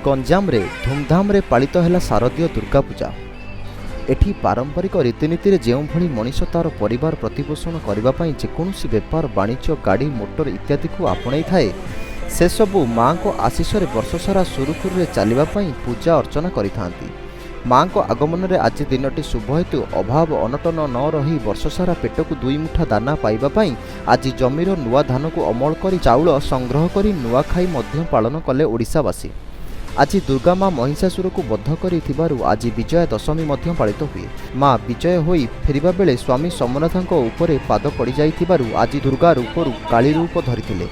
गंजाम रे धूमधाम रे पालित है शारदीय दुर्गा पूजा। एठी पारंपरिक रीतिनीति जो भली मनीष तार परिवार प्रतिपोषण करने जेकोसी बेपार वाणिज्य गाड़ी मोटर इत्यादि को आपणाई थाए से सबू माँ को आशीष वर्ष सारा सुरुखुरु चलने पूजा अर्चना करिथांती। माँ को आगमन में आज दिनटी शुभ हेतु अभाव अनटन न रही वर्ष सारा पेट को दुई मुठा दाना पाइबापी आज जमीर नुआ धान को अमल कर चाउल संग्रह कर नुआखाई पालन कले ओडिशावासी। आज दुर्गा माँ महिषासुर को बद्ध कर आज विजया दशमी पालित हुए। माँ विजय होई फेरिबा बेले स्वामी सोमनाथ उपरे पाद पड़ जाइथिबारु आज दुर्गा रूपरू काली रूप धरिथिले।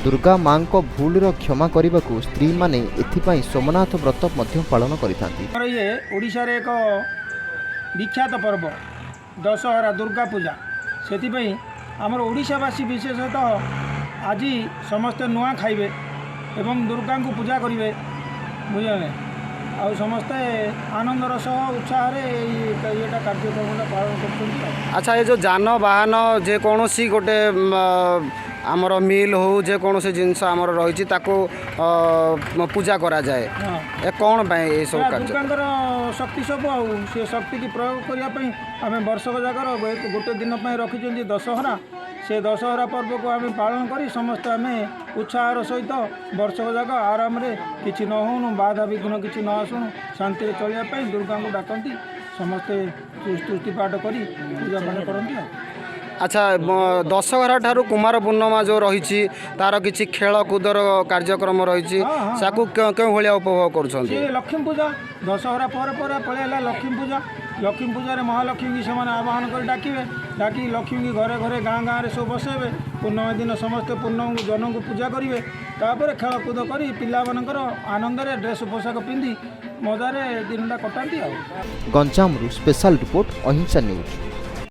दुर्गा माँ को भूलर क्षमा करने को स्त्री माने एथिपाई सोमनाथ व्रत पालन करिथांती। ये ओडिशा रे एक विख्यात पर्व दशहरा दुर्गा पूजा से आमर ओडिशावासी विशेषतः आज समस्ते नुआ खाइबे एवं दुर्गा को पूजा करेंगे बुझे आ समस्ते आनंदर सह उत्साह ये कार्यक्रम पालन कर। अच्छा ये जो जान वाहन जेकोसी गोटे आमर मिल हो जेकोसी जिनस आमर रही पूजा करा जाए ए कौन पाए सब दुर्गा शक्ति सब से शक्ति की प्रयोग करने आम वर्षक जाकर गोटे दिन रखी दशहरा से दशहरा पर्व को आम पालन कर समस्त आम उत्साह सहित वर्षक जाक आराम किसी न हो बाधा विघ्न किसी न आसुन शांति चलने दुर्गा को डाकती समस्ते स्तुति पाठ कर पूजा पाठ करती। अच्छा दशहरा ठारू कुमार पूर्णिमा जो रही तार किसी खेल कूदर कार्यक्रम रही क्यों भाया उपभोग कर लक्ष्मी पूजा दशहरा पर पलैला लक्ष्मी पूजा रे महालक्ष्मी की से आवाहन कर डाकिबे डाकी लक्ष्मी की घरे घरे गाँ गाँव सब बसेबे पूर्णिमा दिन समस्ते पूर्ण जन को पूजा करेंगे तापर खेलकूद कर पिलामानकर आनंद ड्रेस पोशाक पिंधि मजार दिनटा कटाती। गंजाम स्पेशल रिपोर्ट अहिंसा न्यूज।